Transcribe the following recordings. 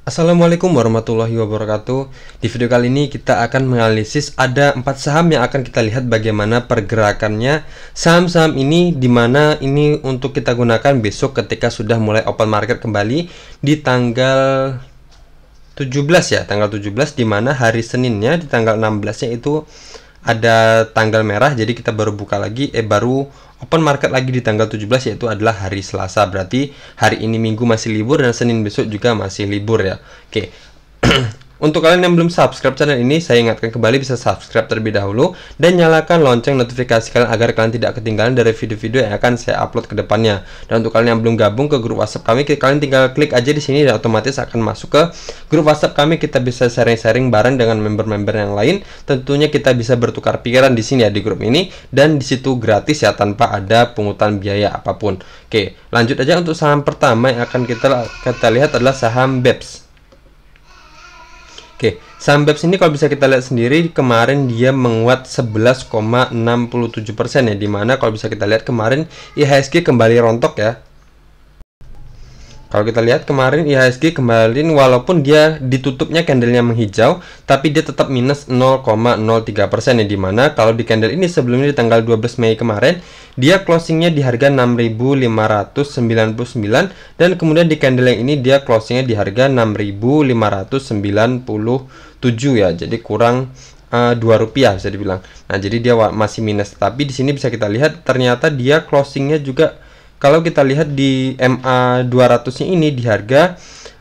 Assalamualaikum warahmatullahi wabarakatuh. Di video kali ini kita akan menganalisis ada 4 saham yang akan kita lihat bagaimana pergerakannya. Saham-saham ini dimana ini untuk kita gunakan besok ketika sudah mulai open market kembali di tanggal 17 ya, tanggal 17, dimana hari Seninnya di tanggal 16 nya itu ada tanggal merah, jadi kita baru buka lagi, baru open market lagi di tanggal 17, yaitu adalah hari Selasa. Berarti hari ini Minggu masih libur dan Senin besok juga masih libur ya. Oke. Untuk kalian yang belum subscribe channel ini, saya ingatkan kembali bisa subscribe terlebih dahulu dan nyalakan lonceng notifikasi kalian agar kalian tidak ketinggalan dari video-video yang akan saya upload ke depannya. Dan untuk kalian yang belum gabung ke grup WhatsApp kami, kalian tinggal klik aja di sini dan otomatis akan masuk ke grup WhatsApp kami. Kita bisa sharing-sharing bareng dengan member-member yang lain. Tentunya kita bisa bertukar pikiran di sini ya, di grup ini, dan di situ gratis ya, tanpa ada pungutan biaya apapun. Oke, lanjut aja. Untuk saham pertama yang akan kita lihat adalah saham BEPS. Oke, saham BEPS ini kalau bisa kita lihat sendiri, kemarin dia menguat 11,67% ya, dimana kalau bisa kita lihat kemarin IHSG kembali rontok ya. Kalau kita lihat kemarin IHSG kembali, walaupun dia ditutupnya candlenya menghijau, tapi dia tetap minus 0,03% ya, dimana kalau di candle ini sebelumnya di tanggal 12 Mei kemarin dia closingnya di harga 6.599, dan kemudian di candle yang ini dia closingnya di harga 6.597 ya, jadi kurang Rp2 bisa dibilang. Nah, jadi dia masih minus, tapi di sini bisa kita lihat ternyata dia closingnya juga, kalau kita lihat di MA 200 nya ini di harga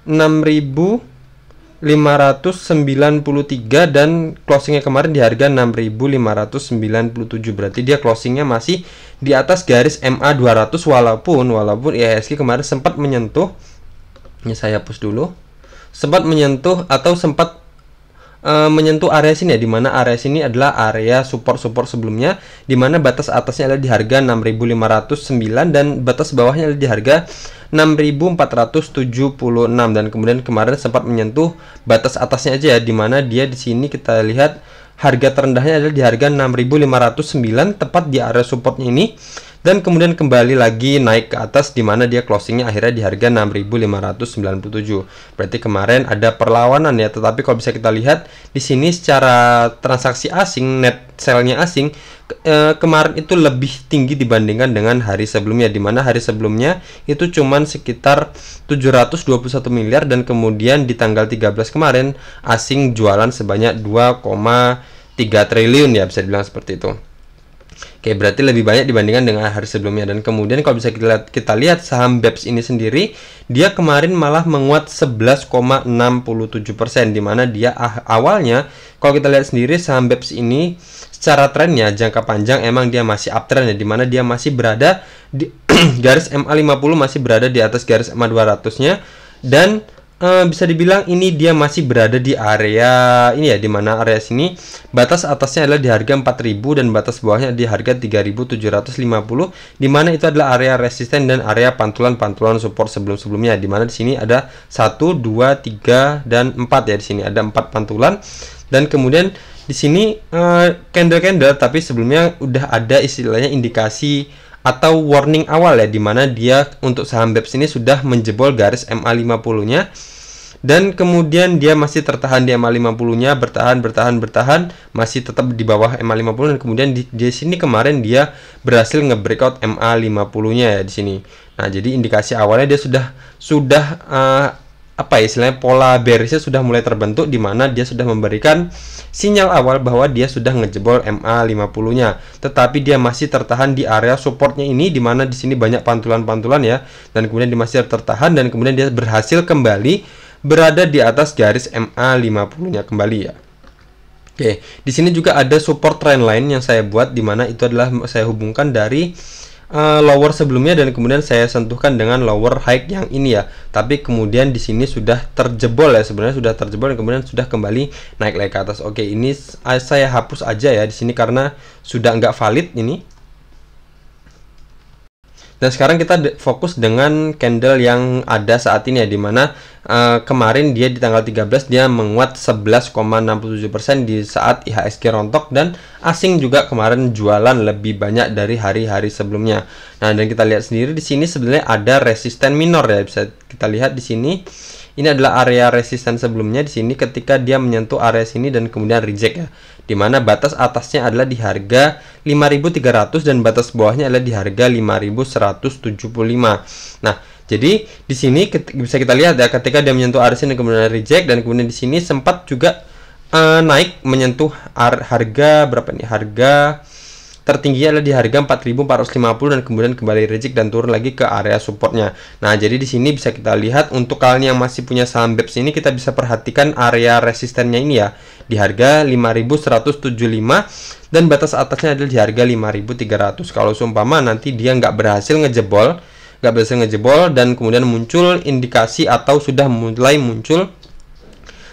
6.593 dan closingnya kemarin di harga 6.597. Berarti dia closingnya masih di atas garis MA 200 walaupun IHSG kemarin sempat menyentuh, ini saya hapus dulu, sempat menyentuh atau sempat menyentuh area sini ya, dimana area sini adalah area support sebelumnya, dimana batas atasnya adalah di harga 6.509 dan batas bawahnya adalah di harga 6.476, dan kemudian kemarin sempat menyentuh batas atasnya aja ya, dimana dia di sini kita lihat harga terendahnya adalah di harga 6.509 tepat di area supportnya ini, dan kemudian kembali lagi naik ke atas, dimana dia closingnya akhirnya di harga 6.597. Berarti kemarin ada perlawanan ya, tetapi kalau bisa kita lihat di sini secara transaksi asing, net sell-nya asing kemarin itu lebih tinggi dibandingkan dengan hari sebelumnya, dimana hari sebelumnya itu cuman sekitar 721 miliar, dan kemudian di tanggal 13 kemarin asing jualan sebanyak 2,3 triliun ya, bisa dibilang seperti itu. Oke, berarti lebih banyak dibandingkan dengan hari sebelumnya. Dan kemudian kalau bisa kita lihat saham BEPS ini sendiri, dia kemarin malah menguat 11,67%, dimana dia awalnya kalau kita lihat sendiri saham BEPS ini secara trennya jangka panjang emang dia masih uptrend ya, dimana dia masih berada di garis MA50, masih berada di atas garis MA 200 nya, dan bisa dibilang ini dia masih berada di area ini ya, dimana area sini batas atasnya adalah di harga 4.000 dan batas bawahnya di harga 3.750, dimana itu adalah area resisten dan area pantulan support sebelumnya, dimana di sini ada 1, 2, 3 dan 4 ya, di sini ada 4 pantulan, dan kemudian di sini candle tapi sebelumnya udah ada istilahnya indikasi atau warning awal ya, dimana dia untuk saham BEPS ini sudah menjebol garis MA50 nya, dan kemudian dia masih tertahan di MA50 nya, bertahan masih tetap di bawah MA50, dan kemudian di sini kemarin dia berhasil nge-breakout MA50 nya ya di sini. Nah, jadi indikasi awalnya dia sudah apa ya, istilahnya pola bearishnya sudah mulai terbentuk, di mana dia sudah memberikan sinyal awal bahwa dia sudah ngejebol MA50 nya, tetapi dia masih tertahan di area supportnya ini, di mana di sini banyak pantulan ya, dan kemudian dia masih tertahan, dan kemudian dia berhasil kembali berada di atas garis MA50 nya kembali ya. Oke, di sini juga ada support trendline yang saya buat, di mana itu adalah saya hubungkan dari lower sebelumnya dan kemudian saya sentuhkan dengan lower high yang ini ya, tapi kemudian di sini sudah terjebol ya, sebenarnya sudah terjebol dan kemudian sudah kembali naik lagi ke atas. Oke, ini saya hapus aja ya di sini karena sudah nggak valid ini. Dan sekarang kita fokus dengan candle yang ada saat ini ya, dimana kemarin dia di tanggal 13 dia menguat 11,67% di saat IHSG rontok, dan asing juga kemarin jualan lebih banyak dari hari-hari sebelumnya. Nah, dan kita lihat sendiri di sini sebenarnya ada resisten minor ya, bisa kita lihat di sini Ini adalah area resisten sebelumnya di sini ketika dia menyentuh area sini dan kemudian reject ya. Dimana batas atasnya adalah di harga 5.300 dan batas bawahnya adalah di harga 5.175. Nah, jadi di sini bisa kita lihat ya, ketika dia menyentuh area sini kemudian reject, dan kemudian di sini sempat juga naik menyentuh harga berapa nih? Harga tertinggi adalah di harga 4.450 dan kemudian kembali reject dan turun lagi ke area supportnya. Nah, jadi di sini bisa kita lihat untuk kalian yang masih punya saham BEPS ini, kita bisa perhatikan area resistennya ini ya, di harga 5.175 dan batas atasnya adalah di harga 5.300. Kalau seumpama nanti dia nggak berhasil ngejebol dan kemudian muncul indikasi atau sudah mulai muncul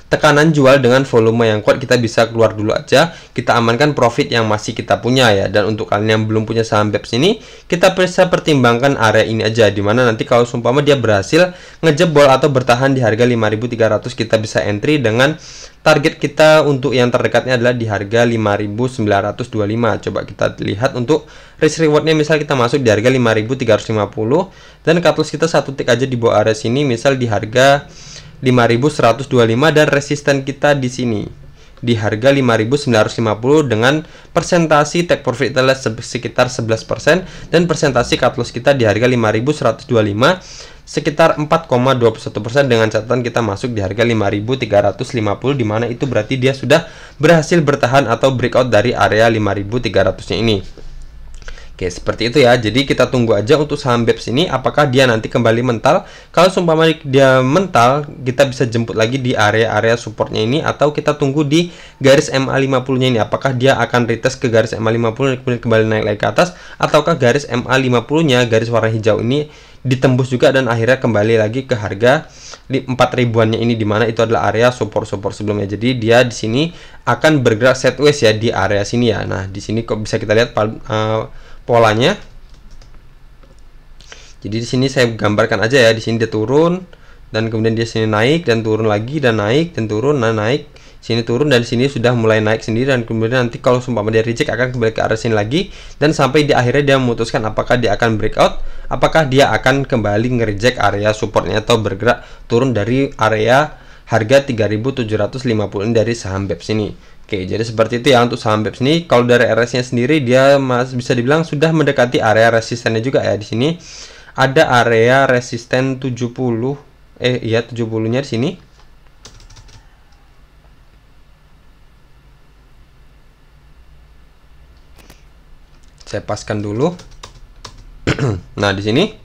tekanan jual dengan volume yang kuat, kita bisa keluar dulu aja, kita amankan profit yang masih kita punya ya. Dan untuk kalian yang belum punya saham BEPS ini, kita bisa pertimbangkan area ini aja, dimana nanti kalau seumpama dia berhasil ngejebol atau bertahan di harga 5.300, kita bisa entry dengan target kita untuk yang terdekatnya adalah di harga 5.925. Coba kita lihat untuk risk rewardnya, misal kita masuk di harga 5.350 dan cut loss kita satu tick aja di bawah area sini, misal di harga 5.125, dan resisten kita di sini di harga 5.950 dengan persentasi take profit adalah sekitar 11% dan persentasi cut loss kita di harga 5.125 sekitar 4,21%, dengan catatan kita masuk di harga 5.350, dimana itu berarti dia sudah berhasil bertahan atau breakout dari area 5.300 nya ini. Oke, seperti itu ya. Jadi kita tunggu aja untuk saham BEPS ini apakah dia nanti kembali mental. Kalau seumpama dia mental, kita bisa jemput lagi di area-area supportnya ini, atau kita tunggu di garis MA50 nya ini apakah dia akan retest ke garis MA50 dan kemudian kembali naik lagi ke atas, ataukah garis MA50 nya garis warna hijau ini ditembus juga dan akhirnya kembali lagi ke harga 4.000-annya ini, dimana itu adalah area support sebelumnya. Jadi dia di sini akan bergerak sideways ya di area sini ya. Nah, di sini kok bisa kita lihat polanya. Jadi di sini saya gambarkan aja ya, di sini dia turun dan kemudian dia sini naik dan turun lagi dan naik dan turun, nah naik sini turun, dan di sini sudah mulai naik sendiri, dan kemudian nanti kalau sumpah dia reject akan kembali ke area sini lagi, dan sampai di akhirnya dia memutuskan apakah dia akan breakout, apakah dia akan kembali nge-reject area supportnya atau bergerak turun dari area harga 3.750 dari saham BEPS ini. Oke, jadi seperti itu ya untuk saham BEPS ini. Kalau dari RS-nya sendiri dia masih bisa dibilang sudah mendekati area resistennya juga ya. Di sini ada area resisten 70, 70-nya di sini. Saya paskan dulu. Nah, di sini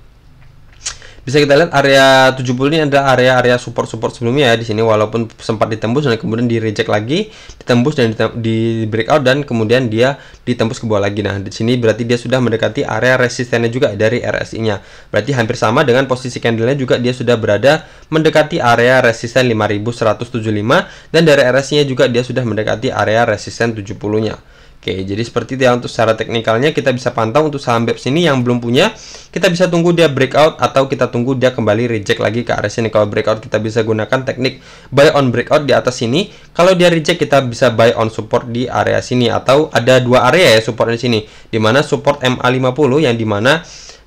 bisa kita lihat area 70 ini adalah area support sebelumnya ya. Di sini walaupun sempat ditembus dan kemudian di reject lagi, ditembus dan di breakout dan kemudian dia ditembus ke bawah lagi. Nah, di sini berarti dia sudah mendekati area resistennya juga dari RSI-nya. Berarti hampir sama dengan posisi candle-nya juga, dia sudah berada mendekati area resisten 5.175 dan dari RSI-nya juga dia sudah mendekati area resisten 70-nya. Oke, jadi seperti itu ya untuk secara teknikalnya. Kita bisa pantau untuk saham BEPS ini yang belum punya, kita bisa tunggu dia breakout atau kita tunggu dia kembali reject lagi ke area sini. Kalau breakout kita bisa gunakan teknik buy on breakout di atas sini. Kalau dia reject kita bisa buy on support di area sini, atau ada dua area ya support di sini, dimana support MA50 yang dimana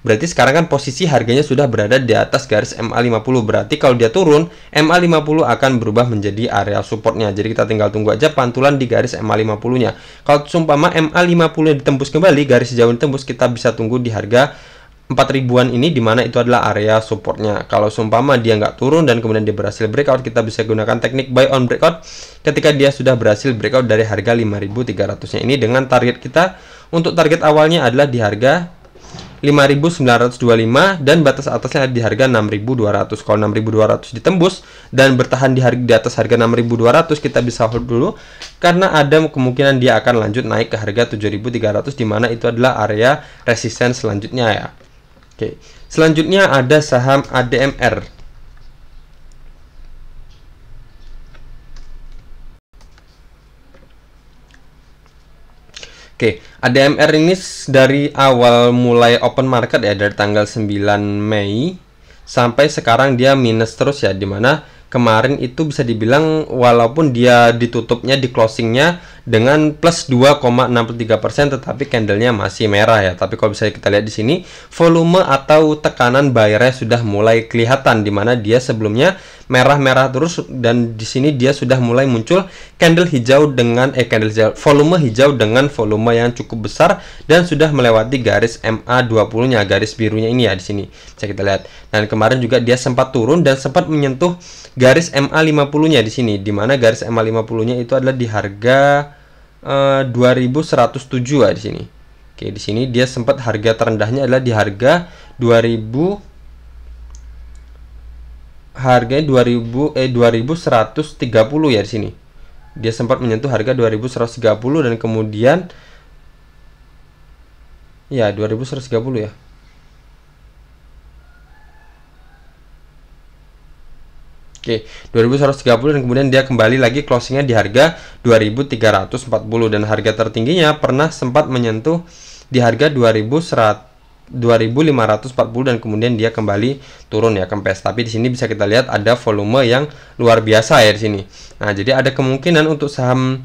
berarti sekarang kan posisi harganya sudah berada di atas garis MA50. Berarti kalau dia turun, MA50 akan berubah menjadi area supportnya. Jadi kita tinggal tunggu aja pantulan di garis MA50-nya. Kalau sumpama MA50-nya ditembus kembali, garis hijau ditembus, kita bisa tunggu di harga 4.000-an ini, dimana itu adalah area supportnya. Kalau sumpama dia nggak turun dan kemudian dia berhasil breakout, kita bisa gunakan teknik buy on breakout ketika dia sudah berhasil breakout dari harga 5.300-nya ini, dengan target kita untuk target awalnya adalah di harga 5.925 dan batas atasnya di harga 6.200. Kalau 6.200 ditembus dan bertahan di atas harga 6.200, kita bisa hold dulu karena ada kemungkinan dia akan lanjut naik ke harga 7.300, di mana itu adalah area resisten selanjutnya ya. Oke. Selanjutnya ada saham ADMR. Oke, ADMR ini dari awal mulai open market ya, dari tanggal 9 Mei sampai sekarang dia minus terus ya, dimana kemarin itu bisa dibilang walaupun dia ditutupnya di closingnya dengan plus 2,63%, tetapi candlenya masih merah ya. Tapi kalau bisa kita lihat di sini, volume atau tekanan buyer-nya sudah mulai kelihatan, dimana dia sebelumnya merah-merah terus, dan di sini dia sudah mulai muncul candle hijau dengan volume hijau dengan volume yang cukup besar dan sudah melewati garis MA20-nya, garis birunya ini ya di sini. Bisa kita lihat. Dan kemarin juga dia sempat turun dan sempat menyentuh garis MA50-nya di sini, di mana garis MA50-nya itu adalah di harga 2107 ya di sini. Oke, di sini dia sempat harga terendahnya adalah di harga 2130 ya di sini. Dia sempat menyentuh harga 2130 dan kemudian ya 2130 ya. Oke, 2130 dan kemudian dia kembali lagi closingnya di harga 2340 dan harga tertingginya pernah sempat menyentuh di harga 2540 dan kemudian dia kembali turun ya, kempes. Tapi di sini bisa kita lihat ada volume yang luar biasa ya di sini. Nah, jadi ada kemungkinan untuk saham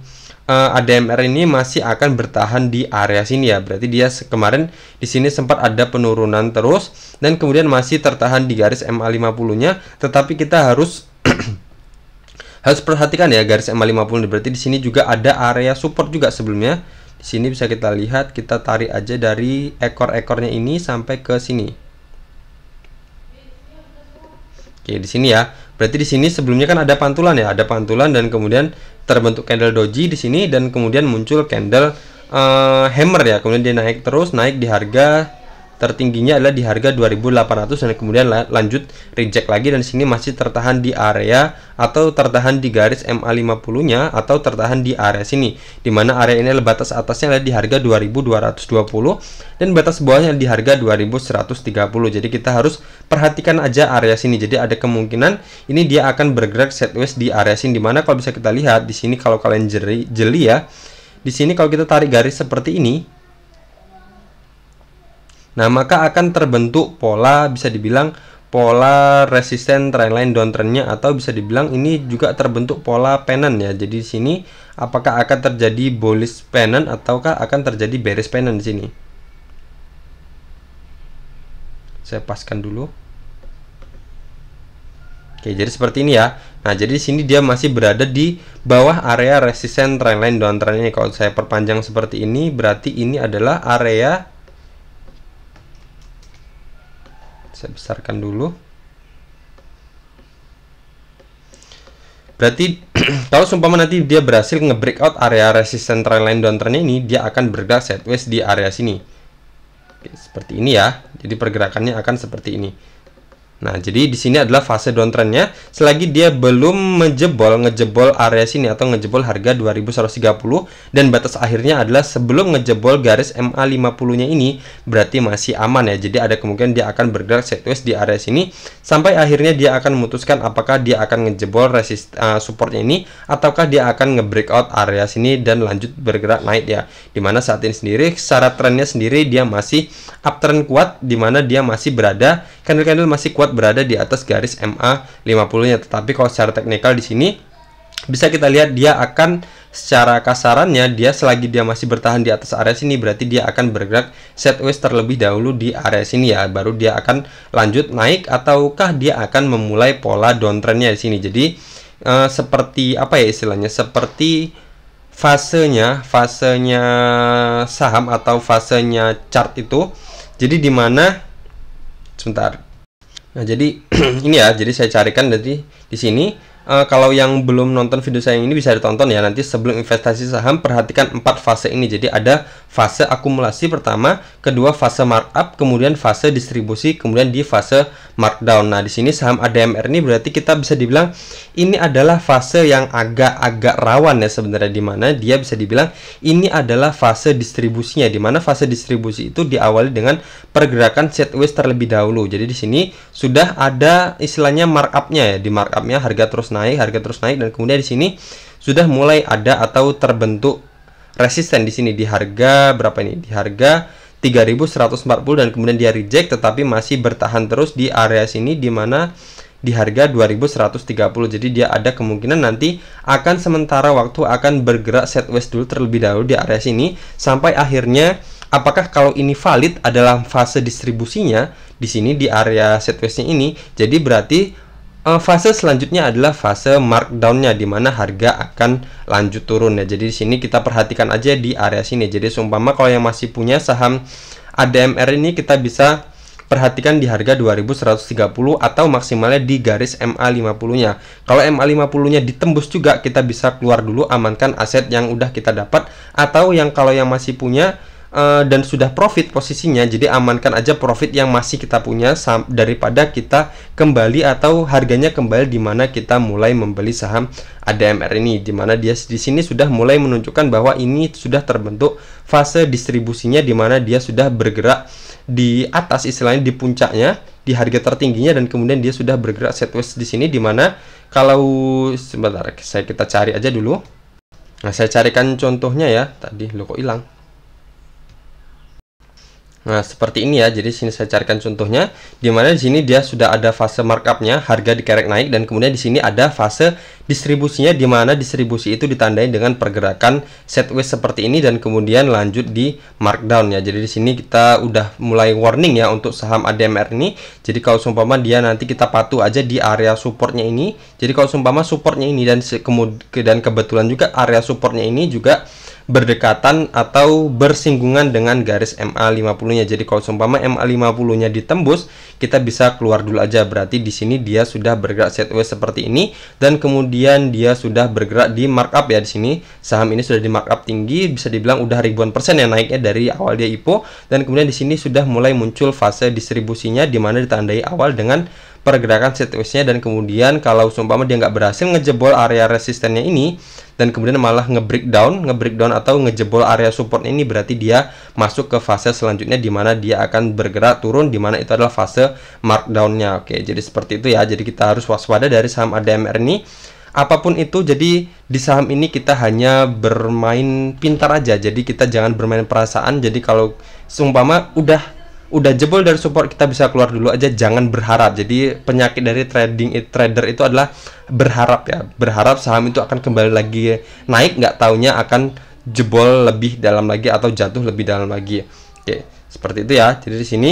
ADMR ini masih akan bertahan di area sini ya. Berarti dia kemarin di sini sempat ada penurunan terus dan kemudian masih tertahan di garis MA50-nya, tetapi kita harus harus perhatikan ya garis MA50. Berarti di sini juga ada area support juga sebelumnya. Di sini bisa kita lihat, kita tarik aja dari ekor-ekornya ini sampai ke sini. Oke, di sini ya. Berarti di sini sebelumnya kan ada pantulan ya, ada pantulan dan kemudian terbentuk candle doji di sini dan kemudian muncul candle hammer ya. Kemudian dia naik terus, naik di harga tertingginya adalah di harga 2800 dan kemudian lanjut reject lagi dan sini masih tertahan di area atau tertahan di garis MA50-nya atau tertahan di area sini, dimana area ini batas atasnya adalah di harga 2220 dan batas bawahnya di harga 2130. Jadi kita harus perhatikan aja area sini. Jadi ada kemungkinan ini dia akan bergerak sideways di area sini, dimana kalau bisa kita lihat di sini, kalau kalian jeli ya, di sini kalau kita tarik garis seperti ini, nah maka akan terbentuk pola, bisa dibilang pola resisten trendline downtrendnya, atau bisa dibilang ini juga terbentuk pola pennant ya. Jadi di sini apakah akan terjadi bullish pennant ataukah akan terjadi bearish pennant di sini. Saya paskan dulu. Oke, jadi seperti ini ya. Nah, jadi di sini dia masih berada di bawah area resisten trendline downtrendnya. Kalau saya perpanjang seperti ini, berarti ini adalah area, saya besarkan dulu. Berarti kalau seumpama nanti dia berhasil nge-breakout area resisten trendline downtrendnya ini, dia akan bergerak sideways di area sini. Oke, seperti ini ya. Jadi pergerakannya akan seperti ini. Nah, jadi di sini adalah fase downtrendnya. Selagi dia belum ngejebol area sini atau ngejebol harga 2130 dan batas akhirnya adalah sebelum ngejebol garis MA50-nya ini, berarti masih aman ya. Jadi ada kemungkinan dia akan bergerak sideways di area sini sampai akhirnya dia akan memutuskan apakah dia akan ngejebol supportnya ini ataukah dia akan nge-breakout area sini dan lanjut bergerak naik ya. Dimana saat ini sendiri secara trennya sendiri dia masih uptrend kuat, dimana dia masih berada, candle-candle masih kuat berada di atas garis MA50-nya. Tetapi kalau secara teknikal di sini bisa kita lihat dia akan, secara kasarannya dia selagi dia masih bertahan di atas area sini, berarti dia akan bergerak sideways terlebih dahulu di area sini ya, baru dia akan lanjut naik ataukah dia akan memulai pola downtrendnya di sini. Jadi seperti apa ya istilahnya, seperti fasenya saham atau fasenya chart itu. Jadi dimana sebentar. Nah, jadi ini ya, jadi saya carikan dari di sini. Kalau yang belum nonton video saya ini bisa ditonton ya, nanti sebelum investasi saham perhatikan 4 fase ini. Jadi ada fase akumulasi pertama, kedua fase markup, kemudian fase distribusi, kemudian di fase markdown. Nah, di sini saham ADMR ini berarti kita bisa dibilang ini adalah fase yang agak rawan ya sebenarnya, di mana dia bisa dibilang ini adalah fase distribusinya, di mana fase distribusi itu diawali dengan pergerakan sideways terlebih dahulu. Jadi di sini sudah ada istilahnya markupnya ya, di markupnya harga terus naik dan kemudian di sini sudah mulai ada atau terbentuk resisten di sini di harga berapa ini? Di harga 3140 dan kemudian dia reject tetapi masih bertahan terus di area sini, di mana di harga 2130. Jadi dia ada kemungkinan nanti akan sementara waktu akan bergerak sideways dulu terlebih dahulu di area sini sampai akhirnya apakah kalau ini valid adalah fase distribusinya di sini di area sideways-nya ini. Jadi berarti fase selanjutnya adalah fase markdown-nya di mana harga akan lanjut turun ya. Jadi di sini kita perhatikan aja di area sini. Jadi seumpama kalau yang masih punya saham ADMR ini kita bisa perhatikan di harga 2130 atau maksimalnya di garis MA50-nya. Kalau MA50-nya ditembus juga kita bisa keluar dulu, amankan aset yang udah kita dapat, atau yang kalau yang masih punya dan sudah profit posisinya, jadi amankan aja profit yang masih kita punya daripada kita kembali atau harganya kembali di mana kita mulai membeli saham ADMR ini, di mana dia di sini sudah mulai menunjukkan bahwa ini sudah terbentuk fase distribusinya di mana dia sudah bergerak di atas, istilahnya di puncaknya, di harga tertingginya, dan kemudian dia sudah bergerak sideways di sini, di mana kalau sebentar kita cari aja dulu. Nah, saya carikan contohnya ya. Tadi lo kok hilang. Nah, seperti ini ya. Jadi sini saya carikan contohnya di mana di sini dia sudah ada fase markupnya, harga dikerek naik, dan kemudian di sini ada fase distribusinya di mana distribusi itu ditandai dengan pergerakan sideways seperti ini dan kemudian lanjut di markdown ya. Jadi di sini kita udah mulai warning ya untuk saham ADMR ini. Jadi kalau seumpama dia nanti kita patuh aja di area supportnya ini. Jadi kalau seumpama supportnya ini dan kebetulan juga area supportnya ini juga berdekatan atau bersinggungan dengan garis MA50-nya. Jadi kalau seumpama MA50-nya ditembus, kita bisa keluar dulu aja. Berarti di sini dia sudah bergerak sideways seperti ini dan kemudian dia sudah bergerak di markup ya. Di sini saham ini sudah di markup tinggi, bisa dibilang udah ribuan persen ya naiknya dari awal dia IPO, dan kemudian di sini sudah mulai muncul fase distribusinya di mana ditandai awal dengan pergerakan sideways-nya, dan kemudian kalau seumpama dia nggak berhasil ngejebol area resistennya ini dan kemudian malah nge-breakdown atau ngejebol area support ini, berarti dia masuk ke fase selanjutnya di mana dia akan bergerak turun, di mana itu adalah fase markdown-nya. Oke, jadi seperti itu ya. Jadi kita harus waspada dari saham ADMR ini. Apapun itu, jadi di saham ini kita hanya bermain pintar aja. Jadi kita jangan bermain perasaan. Jadi kalau seumpama udah jebol dari support, kita bisa keluar dulu aja, jangan berharap. Jadi penyakit dari trader itu adalah berharap ya, berharap saham itu akan kembali lagi naik, nggak taunya akan jebol lebih dalam lagi atau jatuh lebih dalam lagi. Oke, seperti itu ya. Jadi di sini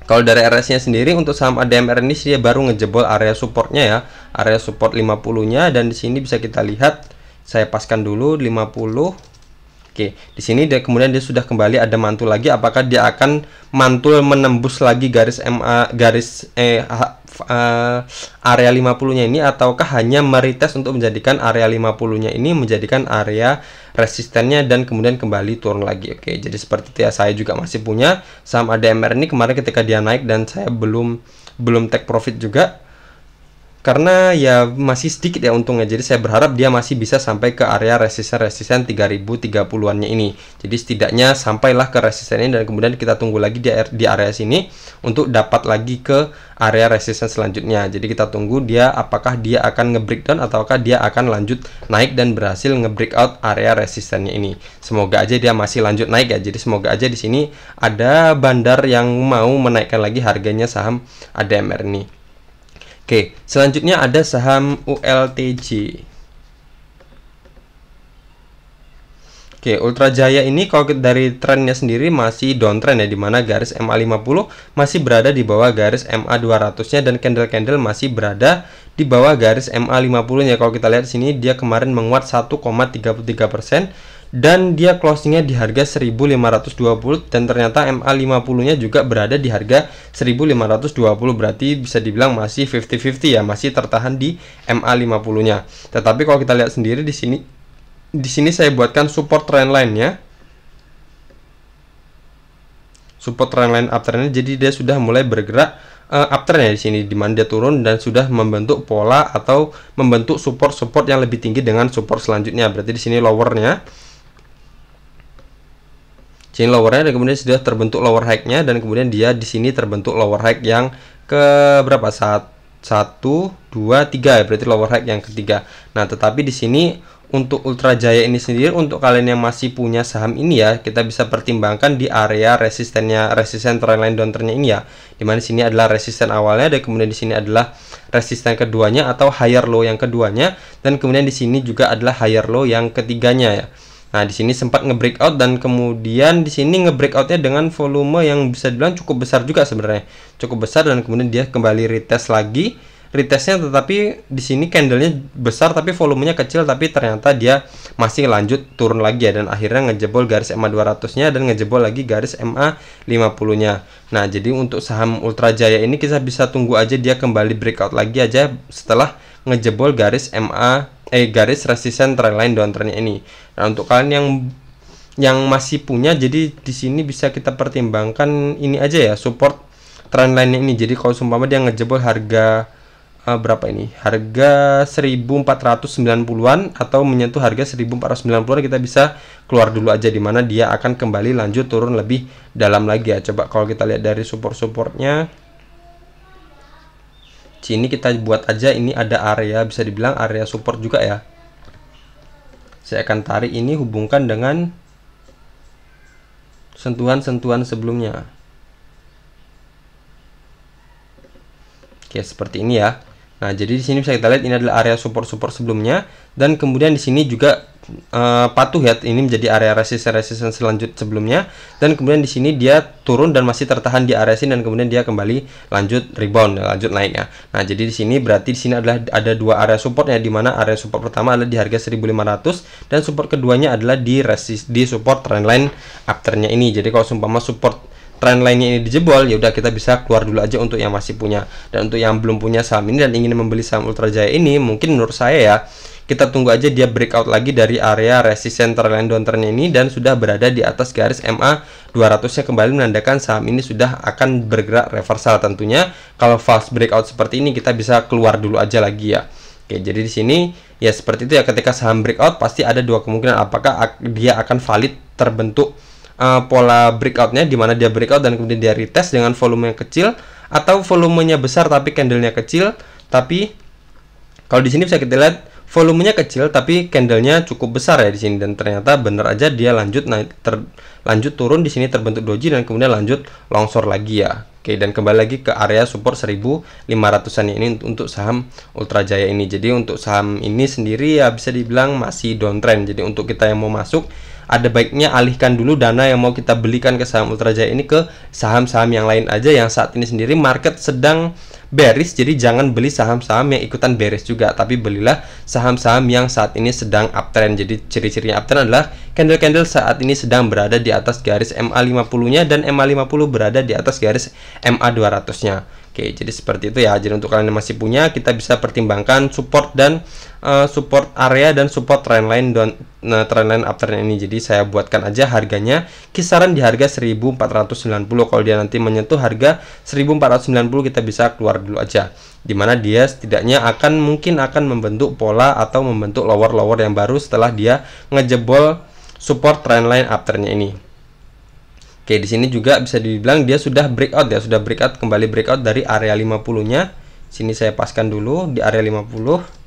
kalau dari RS-nya sendiri untuk saham ADMR ini dia baru ngejebol area supportnya ya, area support 50-nya, dan di sini bisa kita lihat, saya paskan dulu 50. Oke, di sini dia kemudian dia sudah kembali ada mantul lagi. Apakah dia akan mantul menembus lagi garis area 50-nya ini, ataukah hanya meretest untuk menjadikan area 50-nya ini menjadikan area resistennya dan kemudian kembali turun lagi. Oke, jadi seperti itu ya. Saya juga masih punya saham ADMR ini kemarin ketika dia naik dan saya belum take profit juga, karena ya masih sedikit ya untungnya. Jadi saya berharap dia masih bisa sampai ke area resisten 3030-annya ini. Jadi setidaknya sampailah ke resisten ini dan kemudian kita tunggu lagi di area sini untuk dapat lagi ke area resisten selanjutnya. Jadi kita tunggu dia apakah dia akan nge-breakdown ataukah dia akan lanjut naik dan berhasil nge-breakout area resistennya ini. Semoga aja dia masih lanjut naik ya. Jadi semoga aja di sini ada bandar yang mau menaikkan lagi harganya saham ADMR ini. Oke, selanjutnya ada saham ULTJ. Oke, Ultra Jaya ini kalau dari trennya sendiri masih downtrend ya, dimana garis MA50 masih berada di bawah garis MA200-nya dan candle-candle masih berada di bawah garis MA50-nya. Kalau kita lihat sini dia kemarin menguat 1,33%. Dan dia closingnya di harga 1520 dan ternyata MA50-nya juga berada di harga 1520, berarti bisa dibilang masih 50-50 ya, masih tertahan di MA50-nya. Tetapi kalau kita lihat sendiri di sini saya buatkan support trendline-nya. Support trendline uptrend, jadi dia sudah mulai bergerak uptrend ya di sini, di mana dia turun dan sudah membentuk pola atau membentuk support yang lebih tinggi dengan support selanjutnya. Berarti di sini lowernya, dan kemudian sudah terbentuk lower high-nya, dan kemudian dia di sini terbentuk lower high yang ke berapa 1, 2, 3 ya, berarti lower high yang ketiga. Nah, tetapi di sini untuk Ultra Jaya ini sendiri, untuk kalian yang masih punya saham ini ya, kita bisa pertimbangkan di area resistennya, resisten trendline downtrendnya ini ya, dimana di sini adalah resisten awalnya, dan kemudian di sini adalah resisten keduanya atau higher low yang keduanya, dan kemudian di sini juga adalah higher low yang ketiganya ya. Nah, di sini sempat nge-breakout, dan kemudian di sini nge-breakoutnya dengan volume yang bisa dibilang cukup besar juga sebenarnya, cukup besar, dan kemudian dia kembali retest lagi. Retestnya tetapi di sini candlenya besar tapi volumenya kecil, tapi ternyata dia masih lanjut turun lagi ya, dan akhirnya ngejebol garis MA 200-nya dan ngejebol lagi garis MA 50-nya. Nah, jadi untuk saham Ultra Jaya ini kita bisa tunggu aja dia kembali breakout lagi aja setelah ngejebol garis garis resisten trendline downtrendnya ini. Nah, untuk kalian yang masih punya, jadi di sini bisa kita pertimbangkan ini aja ya, support trendline ini. Jadi kalau seumpama dia ngejebol harga berapa ini? Harga 1490-an atau menyentuh harga 1490-an, kita bisa keluar dulu aja, dimana dia akan kembali lanjut turun lebih dalam lagi ya. Coba kalau kita lihat dari support-supportnya, sini kita buat aja, ini ada area, bisa dibilang area support juga ya. Saya akan tarik ini, hubungkan dengan sentuhan-sentuhan sebelumnya. Oke, seperti ini ya. Nah, jadi di sini bisa kita lihat ini adalah area support-support sebelumnya, dan kemudian di sini juga patuh ya, ini menjadi area resisten selanjut sebelumnya, dan kemudian di sini dia turun dan masih tertahan di area sini, dan kemudian dia kembali lanjut rebound, lanjut naik ya. Nah, jadi di sini berarti di sini adalah ada dua area support ya, di mana area support pertama adalah di harga 1500 dan support keduanya adalah di support trendline uptrendnya ini. Jadi kalau seumpama support trendline-nya ini dijebol, ya udah kita bisa keluar dulu aja untuk yang masih punya. Dan untuk yang belum punya saham ini dan ingin membeli saham Ultra Jaya ini, mungkin menurut saya ya, kita tunggu aja dia breakout lagi dari area resisten trendline downtrend ini dan sudah berada di atas garis MA 200-nya, kembali menandakan saham ini sudah akan bergerak reversal. Tentunya kalau false breakout seperti ini kita bisa keluar dulu aja lagi ya. Oke, jadi di sini ya seperti itu ya, ketika saham breakout pasti ada dua kemungkinan, apakah dia akan valid terbentuk pola breakoutnya, dimana dia breakout dan kemudian dia retest dengan volume yang kecil, atau volumenya besar tapi candlenya kecil. Tapi kalau di sini bisa kita lihat volumenya kecil tapi candlenya cukup besar ya di sini, dan ternyata bener aja dia lanjut naik, lanjut turun di sini terbentuk doji dan kemudian lanjut longsor lagi ya. Oke, dan kembali lagi ke area support 1500-an ini untuk saham Ultra Jaya ini. Jadi untuk saham ini sendiri ya bisa dibilang masih downtrend. Jadi untuk kita yang mau masuk, ada baiknya alihkan dulu dana yang mau kita belikan ke saham Ultra Jaya ini ke saham-saham yang lain aja, yang saat ini sendiri market sedang bearish. Jadi jangan beli saham-saham yang ikutan bearish juga, tapi belilah saham-saham yang saat ini sedang uptrend. Jadi ciri-cirinya uptrend adalah candle-candle saat ini sedang berada di atas garis MA50-nya dan MA50 berada di atas garis MA200-nya. Oke, jadi seperti itu ya. Jadi untuk kalian yang masih punya, kita bisa pertimbangkan support dan support area dan support trendline trendline uptrend ini. Jadi saya buatkan aja harganya kisaran di harga 1490. Kalau dia nanti menyentuh harga 1490, kita bisa keluar dulu aja, dimana dia setidaknya mungkin akan membentuk pola atau membentuk lower yang baru setelah dia ngejebol support trendline uptrendnya ini. Oke, di sini juga bisa dibilang dia sudah breakout ya, sudah kembali breakout dari area 50-nya. Sini saya paskan dulu di area 50.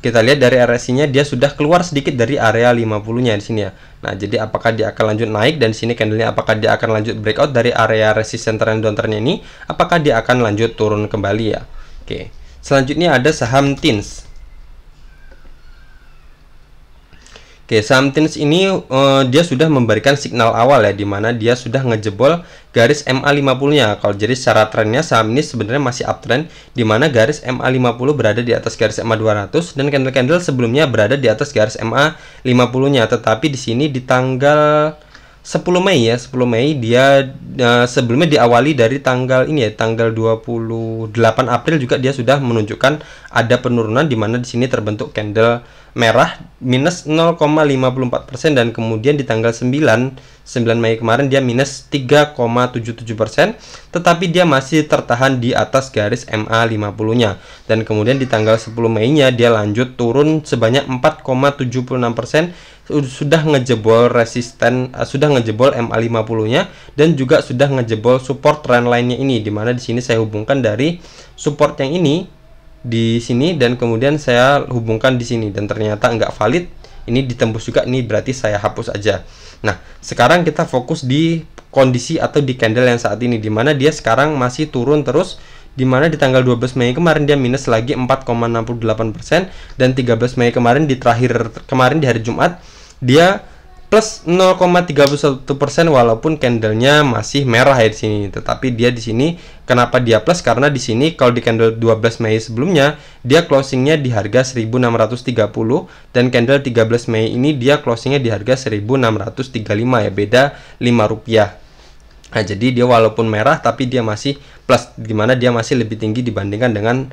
Kita lihat dari RSI-nya dia sudah keluar sedikit dari area 50-nya di sini ya. Nah, jadi apakah dia akan lanjut naik, dan di sini candlenya apakah dia akan lanjut breakout dari area resisten trend downtrend ini, apakah dia akan lanjut turun kembali ya. Oke. Selanjutnya ada saham TINS. Oke, saham TINS ini dia sudah memberikan signal awal ya, dimana dia sudah ngejebol garis MA50-nya. Kalau jadi secara trennya saham ini sebenarnya masih uptrend, dimana garis MA50 berada di atas garis MA200 dan candle-candle sebelumnya berada di atas garis MA50-nya. Tetapi di sini di tanggal 10 Mei ya, 10 Mei dia sebelumnya diawali dari tanggal ini ya, tanggal 28 April juga dia sudah menunjukkan ada penurunan, dimana di sini terbentuk candle merah minus 0,54%, dan kemudian di tanggal 9 Mei kemarin dia minus 3,77%, tetapi dia masih tertahan di atas garis MA50-nya. Dan kemudian di tanggal 10 Mei-nya dia lanjut turun sebanyak 4,76%, sudah ngejebol resisten, sudah ngejebol MA50-nya, dan juga sudah ngejebol support trendline-nya ini, dimana di sini saya hubungkan dari support yang ini di sini, dan kemudian saya hubungkan di sini, dan ternyata nggak valid. Ini ditembus juga, ini berarti saya hapus aja. Nah, sekarang kita fokus di kondisi atau di candle yang saat ini, dimana dia sekarang masih turun terus, dimana di tanggal 12 Mei kemarin dia minus lagi 4,68%, dan 13 Mei kemarin di di hari Jumat dia plus 0,31%, walaupun candlenya masih merah ya di sini. Tetapi dia di sini kenapa dia plus? Karena di sini kalau di candle 12 Mei sebelumnya dia closingnya di harga 1630, dan candle 13 Mei ini dia closingnya di harga 1635 ya, beda 5 rupiah. Nah, jadi dia walaupun merah tapi dia masih plus, dimana dia masih lebih tinggi dibandingkan dengan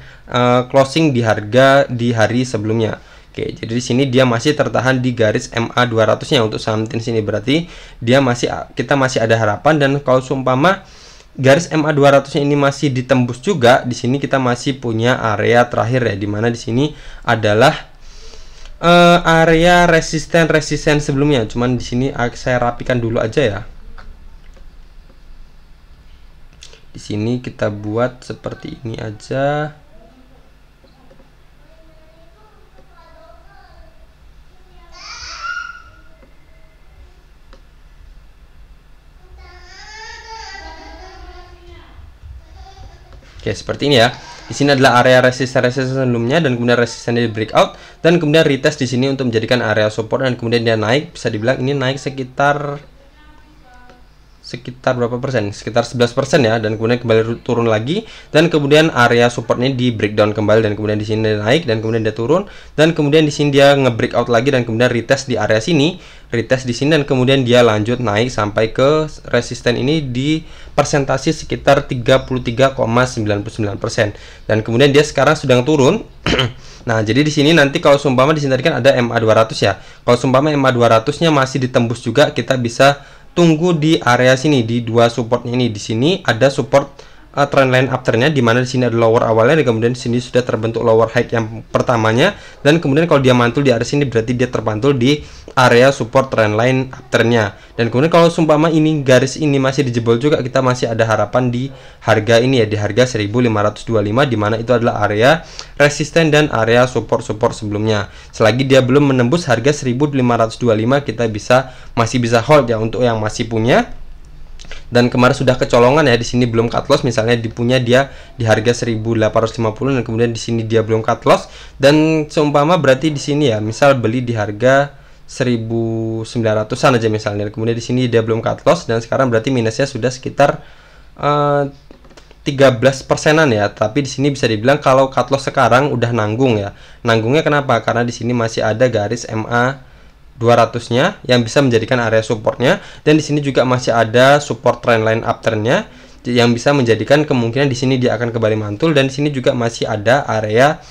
closing di harga di hari sebelumnya. Oke, jadi di sini dia masih tertahan di garis MA200-nya untuk saham TIN sini, berarti kita masih ada harapan. Dan kalau seumpama garis MA200-nya ini masih ditembus juga, di sini kita masih punya area terakhir ya, dimana di sini adalah area resisten sebelumnya. Cuman di sini saya rapikan dulu aja ya. Di sini kita buat seperti ini aja. Oke, seperti ini ya. Di sini adalah area resisten sebelumnya, dan kemudian resisten di breakout, dan kemudian retest di sini untuk menjadikan area support, dan kemudian dia naik, bisa dibilang ini naik sekitar berapa persen? Sekitar 11% ya, dan kemudian kembali turun lagi, dan kemudian area supportnya di breakdown kembali, dan kemudian di sini dia naik, dan kemudian dia turun, dan kemudian di sini dia nge-breakout lagi, dan kemudian retest di area sini, retest di sini, dan kemudian dia lanjut naik sampai ke resisten ini di persentase sekitar 33,99%, dan kemudian dia sekarang sedang turun. Nah, jadi di sini nanti kalau seumpama di sini tadi kan ada MA200 ya. Kalau seumpama MA200-nya masih ditembus juga, kita bisa tunggu di area sini di dua supportnya ini. Di sini ada support trendline afternya, di mana di sini ada lower awalnya, dan kemudian di sini sudah terbentuk lower high yang pertamanya, dan kemudian kalau dia mantul di area sini berarti dia terpantul di area support trendline afternya. Dan kemudian kalau seumpama ini garis ini masih dijebol juga, kita masih ada harapan di harga ini ya, di harga 1525, di mana itu adalah area resisten dan area support sebelumnya. Selagi dia belum menembus harga 1525, kita masih bisa hold ya untuk yang masih punya. Dan kemarin sudah kecolongan ya, di sini belum cut loss, misalnya dipunya dia di harga 1850, dan kemudian di sini dia belum cut loss, dan seumpama berarti di sini ya, misal beli di harga 1900-an aja misalnya, kemudian di sini dia belum cut loss, dan sekarang berarti minusnya sudah sekitar 13%-an ya. Tapi di sini bisa dibilang kalau cut loss sekarang udah nanggung ya. Nanggungnya kenapa? Karena di sini masih ada garis MA 200-nya yang bisa menjadikan area supportnya, dan di sini juga masih ada support trendline afternya yang bisa menjadikan kemungkinan di sini dia akan kembali mantul, dan di sini juga masih ada area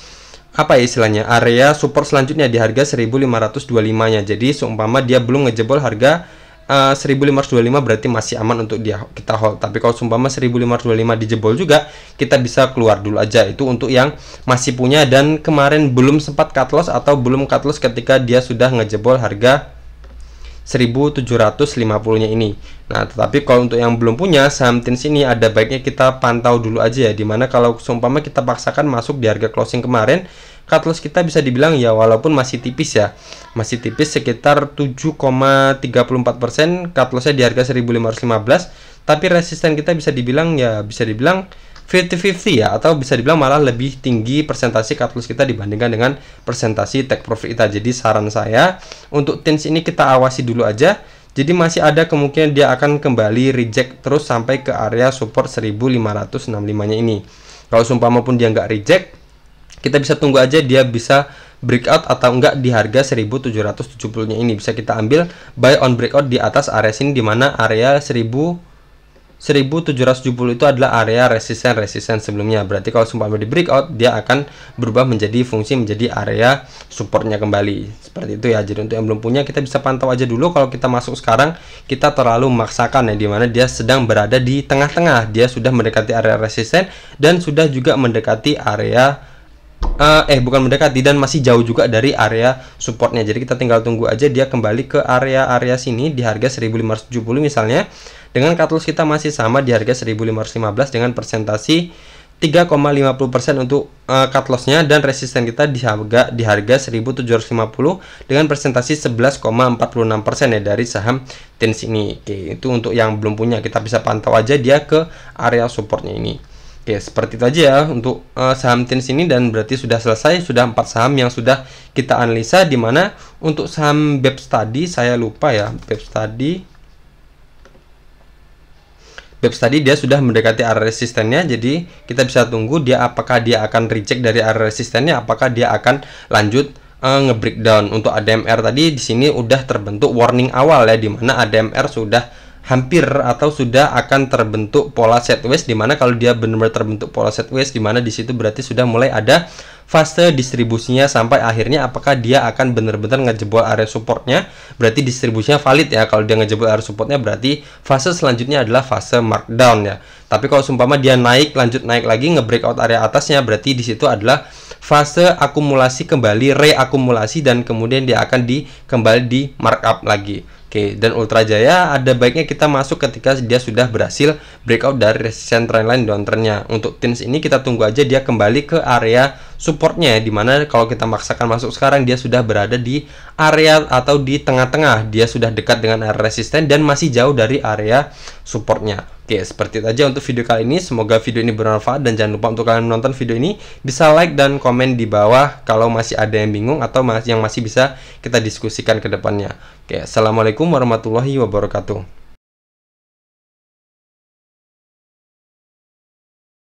apa ya istilahnya, area support selanjutnya di harga 1525-nya. Jadi seumpama dia belum ngejebol harga 1525 berarti masih aman untuk kita hold. Tapi kalau seumpama 1525 dijebol juga, kita bisa keluar dulu aja. Itu untuk yang masih punya dan kemarin belum sempat cut loss atau belum cut loss ketika dia sudah ngejebol harga 1750-nya ini. Nah, tetapi kalau untuk yang belum punya saham TIN sini, ada baiknya kita pantau dulu aja ya, dimana kalau seumpama kita paksakan masuk di harga closing kemarin, cut loss kita bisa dibilang ya walaupun masih tipis ya, masih tipis sekitar 7,34%, cut lossnya di harga 1515, tapi resisten kita bisa dibilang 50-50 ya, atau bisa dibilang malah lebih tinggi persentase cut loss kita dibandingkan dengan persentase take profit kita. Jadi saran saya untuk TIN ini kita awasi dulu aja. Jadi masih ada kemungkinan dia akan kembali reject terus sampai ke area support 1565-nya ini. Kalau seumpama pun dia nggak reject, kita bisa tunggu aja dia bisa breakout atau enggak di harga 1770-nya ini. Bisa kita ambil buy on breakout di atas area sini, di mana area 1900 1770 itu adalah area resisten sebelumnya. Berarti kalau seumpama di breakout, dia akan berubah menjadi fungsi menjadi area supportnya kembali. Seperti itu ya. Jadi untuk yang belum punya, kita bisa pantau aja dulu. Kalau kita masuk sekarang, kita terlalu memaksakan ya, dimana dia sedang berada di tengah-tengah. Dia sudah mendekati area resisten dan sudah juga mendekati area bukan mendekati, dan masih jauh juga dari area supportnya. Jadi kita tinggal tunggu aja dia kembali ke area sini di harga 1570 misalnya, dengan cut loss kita masih sama di harga 1515 dengan persentasi 3,50% untuk cut lossnya, dan resisten kita di harga 1750 dengan presentasi 11,46% ya dari saham TINS ini. Oke, itu untuk yang belum punya, kita bisa pantau aja dia ke area supportnya ini. Oke, seperti itu aja ya untuk saham TINS ini, dan berarti sudah selesai, sudah 4 saham yang sudah kita analisa. Dimana untuk saham BEPS tadi saya lupa ya, BEPS tadi dia sudah mendekati area resistennya, jadi kita bisa tunggu dia apakah dia akan reject dari area resistennya, apakah dia akan lanjut nge-breakdown. Untuk ADMR tadi di sini udah terbentuk warning awal ya, dimana ADMR sudah hampir atau sudah akan terbentuk pola sideways, dimana kalau dia benar-benar terbentuk pola sideways, dimana di situ berarti sudah mulai ada fase distribusinya sampai akhirnya apakah dia akan benar-benar ngejebol area supportnya. Berarti distribusinya valid ya. Kalau dia ngejebol area supportnya, berarti fase selanjutnya adalah fase markdown ya. Tapi kalau seumpama dia lanjut naik lagi nge-breakout area atasnya, berarti di situ adalah fase akumulasi kembali, reakumulasi, dan kemudian dia akan kembali di markup lagi. Oke, dan Ultra Jaya ada baiknya kita masuk ketika dia sudah berhasil breakout dari resisten trendline downtrendnya. Untuk TINS ini kita tunggu aja dia kembali ke area supportnya, dimana kalau kita maksakan masuk sekarang, dia sudah berada di area atau di tengah-tengah, dia sudah dekat dengan area resisten dan masih jauh dari area supportnya. Oke, seperti itu aja untuk video kali ini. Semoga video ini bermanfaat, dan jangan lupa untuk kalian menonton video ini bisa like dan komen di bawah kalau masih ada yang bingung atau yang masih bisa kita diskusikan ke depannya. Oke, assalamualaikum warahmatullahi wabarakatuh.